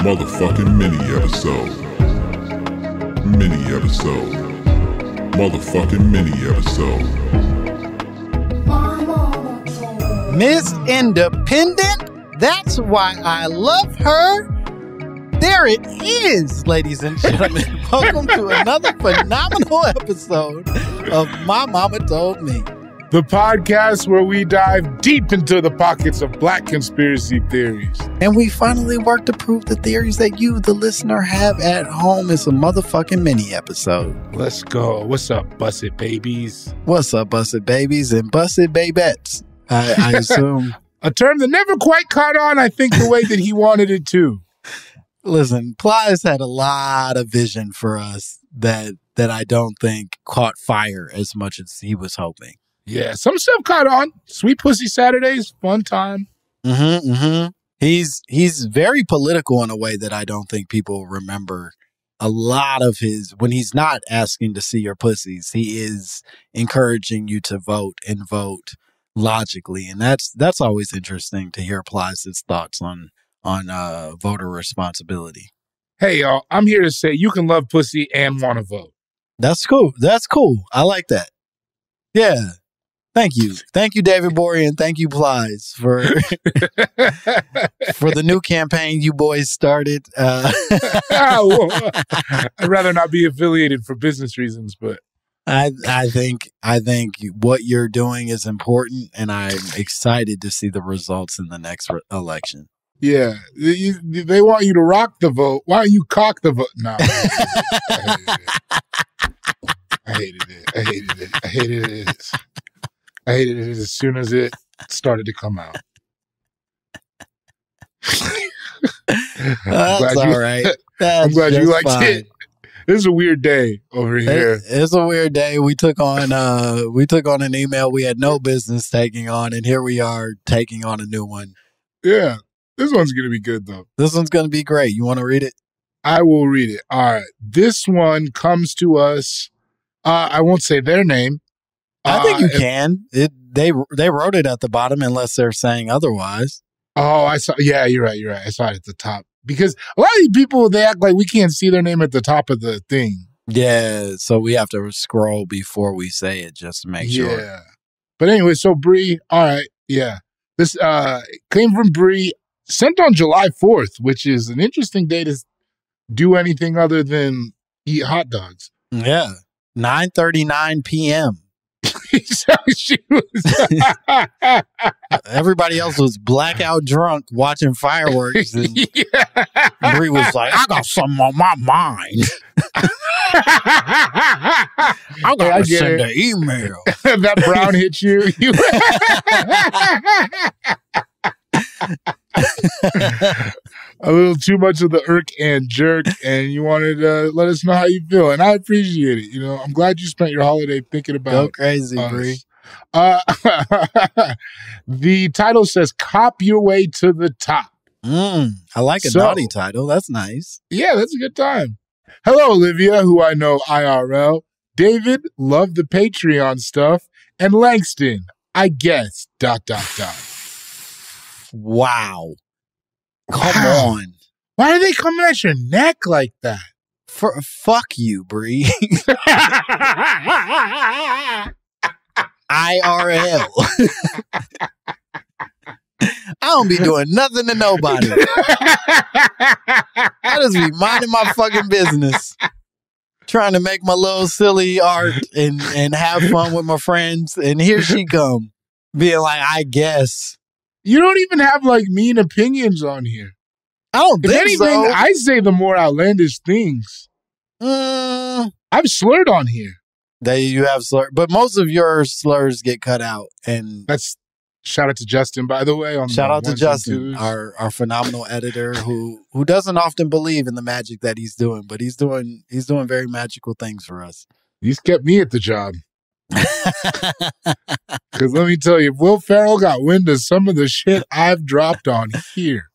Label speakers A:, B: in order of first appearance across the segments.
A: Motherfucking mini episode. Mini episode. Motherfucking mini episode.
B: Miss Independent, that's why I love her. There it is, ladies and gentlemen. Welcome to another phenomenal episode of My Momma Told Me,
C: the podcast where we dive deep into the pockets of black conspiracy theories.
B: And we finally work to prove the theories that you, the listener, have at home. It's a motherfucking mini episode.
C: Let's go. What's up, busted babies?
B: What's up, busted babies and busted babettes? I assume.
C: A term that never quite caught on, I think, the way that he wanted it to.
B: Listen, Plies had a lot of vision for us that I don't think caught fire as much as he was hoping.
C: Yeah, some stuff caught on. Sweet Pussy Saturdays, fun time.
B: He's very political in a way that I don't think people remember. A lot of his, when he's not asking to see your pussies, he is encouraging you to vote and vote logically. And that's always interesting to hear Plies' thoughts on voter responsibility.
C: Hey, y'all, I'm here to say you can love pussy and want to vote.
B: That's cool. That's cool. I like that. Yeah. Thank you. Thank you, David Bory, and thank you, Plies, for the new campaign you boys started.
C: I'd rather not be affiliated for business reasons, but
B: I think what you're doing is important, and I'm excited to see the results in the next election.
C: Yeah, they want you to rock the vote. Why don't you cock the vote? No, I hated it as soon as it started to come out.
B: That's all right.
C: I'm glad you liked it. This is a weird day over here.
B: It's a weird day. We took on an email we had no business taking on, and here we are taking on a new one.
C: Yeah, this one's going to be good, though.
B: This one's going to be great. You want to read it?
C: I will read it. All right. This one comes to us. I won't say their name.
B: I think you can. They wrote it at the bottom unless they're saying otherwise.
C: Oh, I saw. Yeah, you're right. I saw it at the top because a lot of these people, they act like we can't see their name at the top of the thing.
B: Yeah, so we have to scroll before we say it just to make sure.
C: Yeah. But anyway, so Bree, all right, yeah. This came from Bree, sent on July 4th, which is an interesting day to do anything other than eat hot dogs.
B: Yeah, 9:39 p.m.
C: So she was
B: everybody else was blackout drunk watching fireworks, and Bree was like, "I got something on my mind. I gotta send an email."
C: That brown hit you. A little too much of the irk and jerk, and you wanted to let us know how you feel, and I appreciate it. You know, I'm glad you spent your holiday thinking about.
B: Go crazy, Bree.
C: The title says "Cop Your Way to the Top."
B: I like a naughty title. That's nice.
C: Yeah, that's a good time. Hello, Olivia, who I know IRL. David, love the Patreon stuff, and Langston, I guess. ...
B: Wow. Come on.
C: Why are they coming at your neck like that?
B: Fuck you, Bree. IRL. I don't be doing nothing to nobody. I just be minding my fucking business. Trying to make my little silly art and have fun with my friends. And here she come. Being like, I guess.
C: You don't even have like mean opinions on here.
B: I don't think
C: anything,
B: so.
C: I say the more outlandish things. I've slurred on here.
B: You have slurred, but most of your slurs get cut out. And
C: that's shout out to Justin, by the way.
B: Shout out to Justin, our phenomenal editor who doesn't often believe in the magic that he's doing, but he's doing very magical things for us.
C: He's kept me at the job. Because let me tell you, if Will Ferrell got wind of some of the shit I've dropped on here.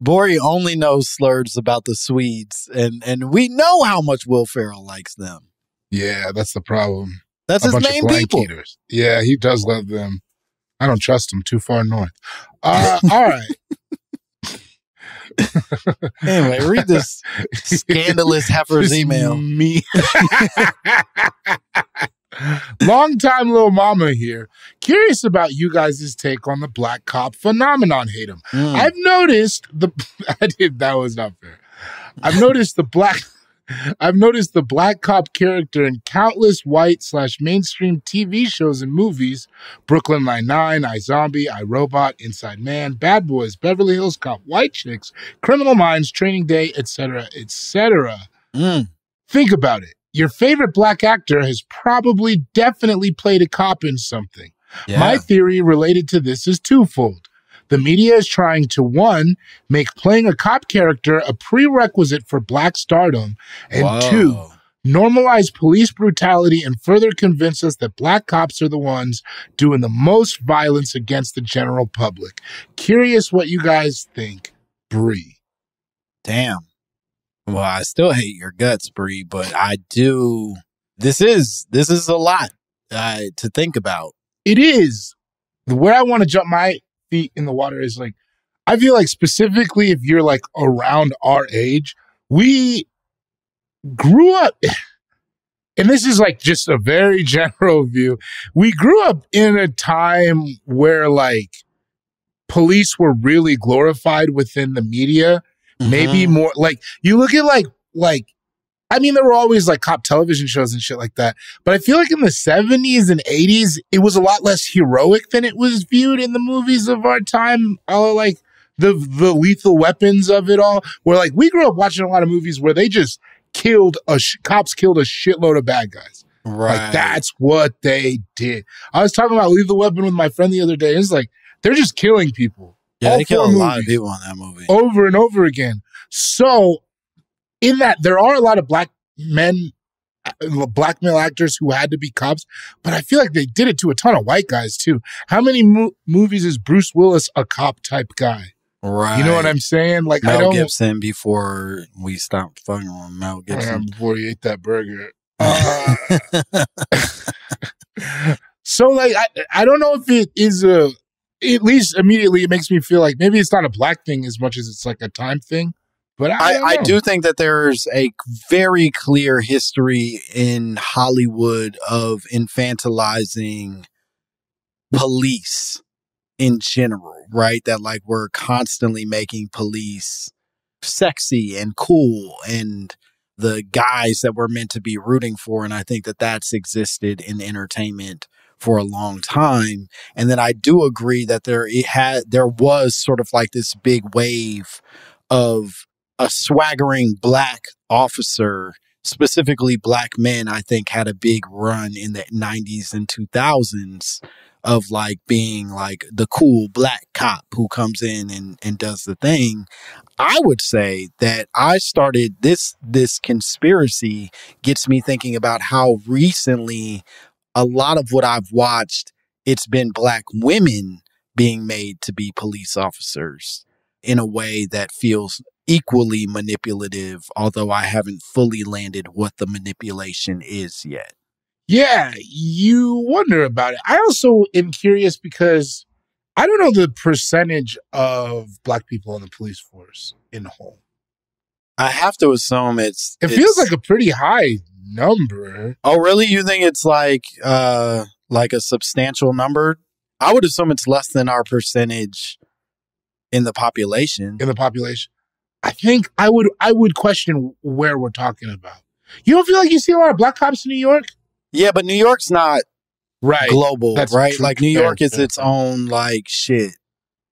B: Bori only knows slurs about the Swedes, and we know how much Will Ferrell likes them.
C: Yeah, that's the problem.
B: That's his main people.
C: Eaters. Yeah, he does love them. I don't trust him too far north. All right.
B: Anyway, read this scandalous heifer's email.
C: Me. Long time little mama here. Curious about you guys' take on the black cop phenomenon, Hatem. I've noticed that was not fair. I've noticed the black cop character in countless white/mainstream TV shows and movies: Brooklyn Nine-Nine, iZombie, iRobot, Inside Man, Bad Boys, Beverly Hills Cop, White Chicks, Criminal Minds, Training Day, etc., etc. Think about it. Your favorite black actor has definitely played a cop in something. Yeah. My theory related to this is twofold. The media is trying to, one, make playing a cop character a prerequisite for black stardom, and two, normalize police brutality and further convince us that black cops are the ones doing the most violence against the general public. Curious what you guys think. Bree.
B: Damn. Well, I still hate your guts, Bree, but I do. This is a lot to think about.
C: It is. Where I want to jump my feet in the water is like, I feel like specifically if you're like around our age, we grew up, and this is like just a very general view. We grew up in a time where like police were really glorified within the media. Maybe more like you look at like I mean, there were always like cop television shows and shit like that. But I feel like in the 70s and 80s, it was a lot less heroic than it was viewed in the movies of our time. Like the lethal weapons of it all. Where like we grew up watching a lot of movies where they just cops killed a shitload of bad guys.
B: Right.
C: Like that's what they did. I was talking about Lethal Weapon with my friend the other day. It's like they're just killing people.
B: Yeah, they kill a lot of people in that movie.
C: Over and over again. So, in that, there are a lot of black male actors who had to be cops, but I feel like they did it to a ton of white guys, too. How many movies is Bruce Willis a cop type guy?
B: Right.
C: You know what I'm saying? Like
B: Mel Gibson before we stopped fucking on Mel Gibson.
C: Before he ate that burger. So, like, I don't know if it is at least immediately it makes me feel like maybe it's not a black thing as much as it's like a time thing. But I
B: do think that there's a very clear history in Hollywood of infantilizing police in general, right? That like we're constantly making police sexy and cool and the guys that we're meant to be rooting for. And I think that that's existed in entertainment for a long time. And then I do agree that there was sort of like this big wave of a swaggering black officer, specifically black men, I think had a big run in the 90s and 2000s of like being like the cool black cop who comes in and does the thing. I would say that I started this conspiracy gets me thinking about how recently a lot of what I've watched, it's been black women being made to be police officers in a way that feels equally manipulative, although I haven't fully landed what the manipulation is yet.
C: Yeah, you wonder about it. I also am curious because I don't know the percentage of black people in the police force in whole.
B: I have to assume it
C: feels like a pretty high number.
B: Oh, really? You think it's like a substantial number? I would assume it's less than our percentage in the population.
C: In the population. I think I would question where we're talking about. You don't feel like you see a lot of black cops in New York?
B: Yeah, but New York's not global,
C: That's
B: right?
C: true.
B: Like New York is its own like shit.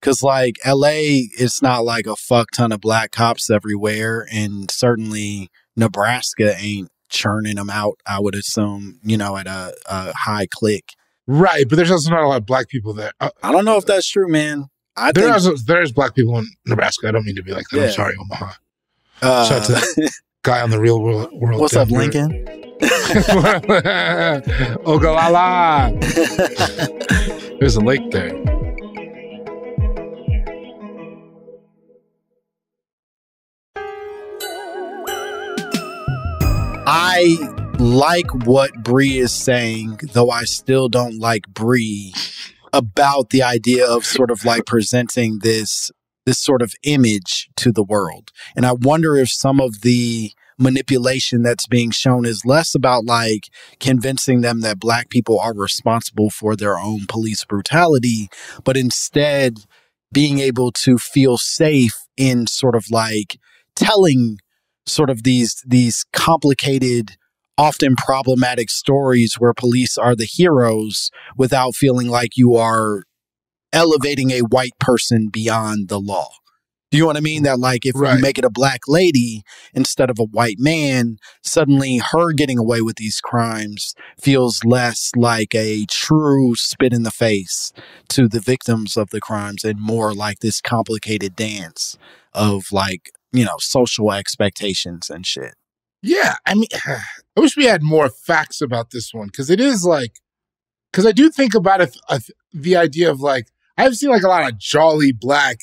B: Cause like LA, it's not like a fuck ton of black cops everywhere. And certainly Nebraska ain't churning them out, I would assume, at a high click.
C: Right. But there's also not a lot of black people there.
B: I don't know if that's true, man.
C: There's black people in Nebraska. I don't mean to be like that. Yeah. I'm sorry, Omaha. Shout out to that guy on the Real World.
B: What's up, Lincoln?
C: Ogallala. There's a lake there.
B: I like what Bree is saying, though I still don't like Bree, about the idea of sort of like presenting this this sort of image to the world. And I wonder if some of the manipulation that's being shown is less about like convincing them that Black people are responsible for their own police brutality, but instead being able to feel safe in sort of like telling sort of these complicated, often problematic stories where police are the heroes without feeling like you are elevating a white person beyond the law. Do you know what I mean? That like if you make it a Black lady instead of a white man, suddenly her getting away with these crimes feels less like a true spit in the face to the victims of the crimes and more like this complicated dance of like, you know, social expectations and shit.
C: Yeah. I mean, I wish we had more facts about this one because it is like, because I do think about it, the idea of like, I've seen like a lot of jolly Black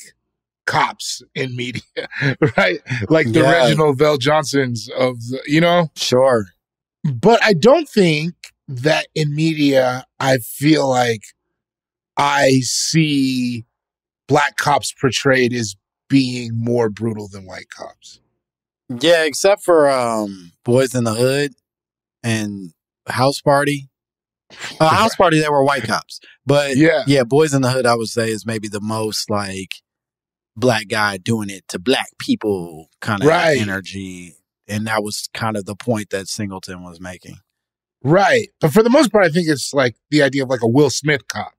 C: cops in media, right? Like the Reginald Vell Johnsons of the, you know?
B: Sure.
C: But I don't think that in media, I feel like I see Black cops portrayed as being more brutal than white cops.
B: Yeah, except for Boys in the Hood and House Party. House Party, they were white cops. But yeah, Boys in the Hood, I would say, is maybe the most like Black guy doing it to Black people kind of energy. And that was kind of the point that Singleton was making. Right.
C: But for the most part, I think it's like the idea of like a Will Smith cop.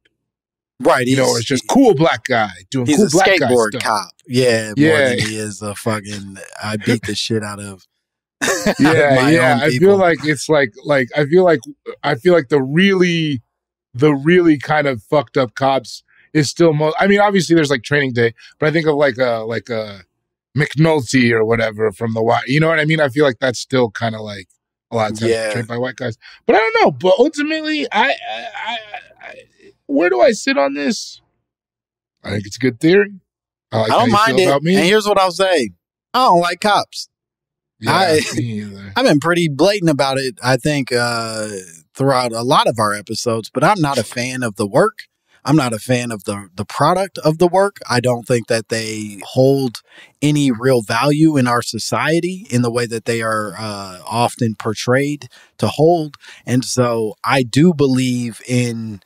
B: Right.
C: You know, it's just cool Black guy doing cool Black guy stuff. He's a skateboard cop.
B: Yeah. More than he is a fucking, I beat the shit out of.
C: I feel like it's like I feel like the really kind of fucked up cops is still I mean, obviously there's like Training Day, but I think of like a McNulty or whatever from the white, you know what I mean? I feel like that's still kind of like a lot of times trained by white guys, but I don't know. But ultimately, I where do I sit on this? I think it's a good theory. I
B: don't mind it. And here's what I'll say: I don't like cops.
C: Yeah,
B: I've been pretty blatant about it, I think, throughout a lot of our episodes, but I'm not a fan of the work. I'm not a fan of the product of the work. I don't think that they hold any real value in our society in the way that they are often portrayed to hold. And so I do believe in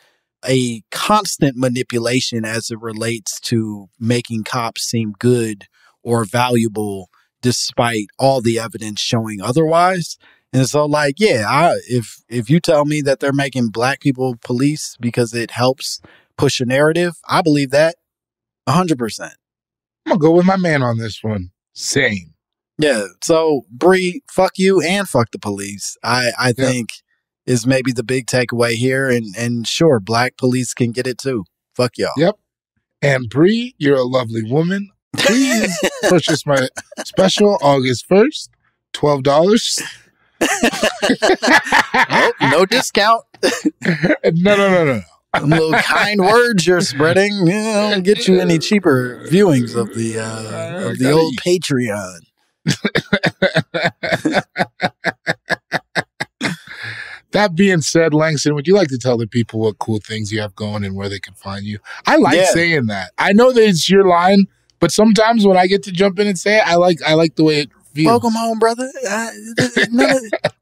B: a constant manipulation as it relates to making cops seem good or valuable despite all the evidence showing otherwise. And so like, if you tell me that they're making Black people police because it helps push a narrative, I believe that 100%.
C: I'm gonna go with my man on this one. Same.
B: Yeah. So Bree, fuck you and fuck the police. I think is maybe the big takeaway here. And sure, Black police can get it too. Fuck y'all.
C: Yep. And Bree, you're a lovely woman. Please purchase my special August 1st, $12.
B: No discount.
C: No.
B: Little kind words you're spreading. I don't get you any cheaper viewings of the old Patreon.
C: That being said, Langston, would you like to tell the people what cool things you have going and where they can find you? I like saying that. I know that it's your line, but sometimes when I get to jump in and say it, I like the way it feels.
B: Welcome home, brother.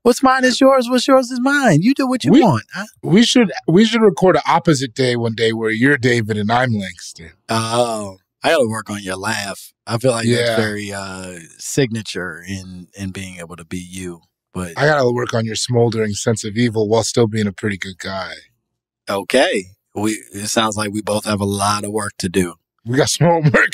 B: What's mine is yours. What's yours is mine. You do what you want.
C: We should record an opposite day one day where you're David and I'm Langston.
B: Oh, I got to work on your laugh. I feel like that's very signature in being able to be you. But
C: I got to work on your smoldering sense of evil while still being a pretty good guy.
B: Okay. It sounds like we both have a lot of work to do.
C: We got some homework.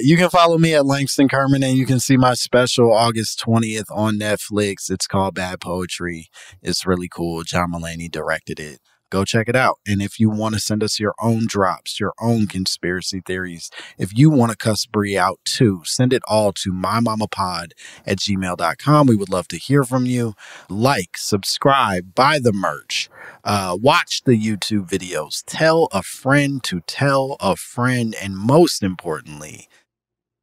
B: You can follow me at Langston Kerman, and you can see my special August 20th on Netflix. It's called Bad Poetry. It's really cool. John Mulaney directed it. Go check it out. And if you want to send us your own drops, your own conspiracy theories, if you want to cuss Bree out too, send it all to mymommapod@gmail.com. We would love to hear from you. Like, subscribe, buy the merch, watch the YouTube videos, tell a friend to tell a friend, and most importantly,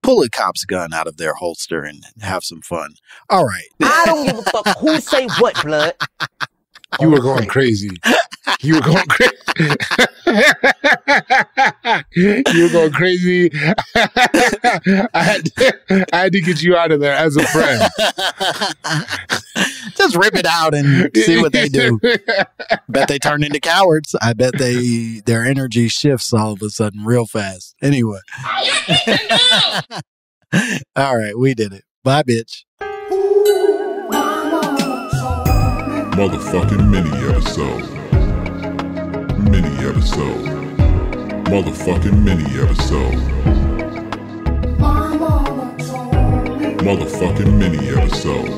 B: pull a cop's gun out of their holster and have some fun. All right.
D: I don't give a fuck who say what, blood.
C: You were going crazy. You were going crazy. You're going crazy. I had to get you out of there as a friend.
B: Just rip it out and see what they do. Bet they turn into cowards. I bet their energy shifts all of a sudden real fast. Anyway. All right, we did it. Bye, bitch.
A: Motherfucking mini episode. Mini episode. Motherfucking mini episode. Motherfucking mini episode.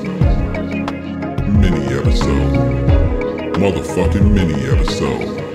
A: Mini episode. Motherfucking mini episode.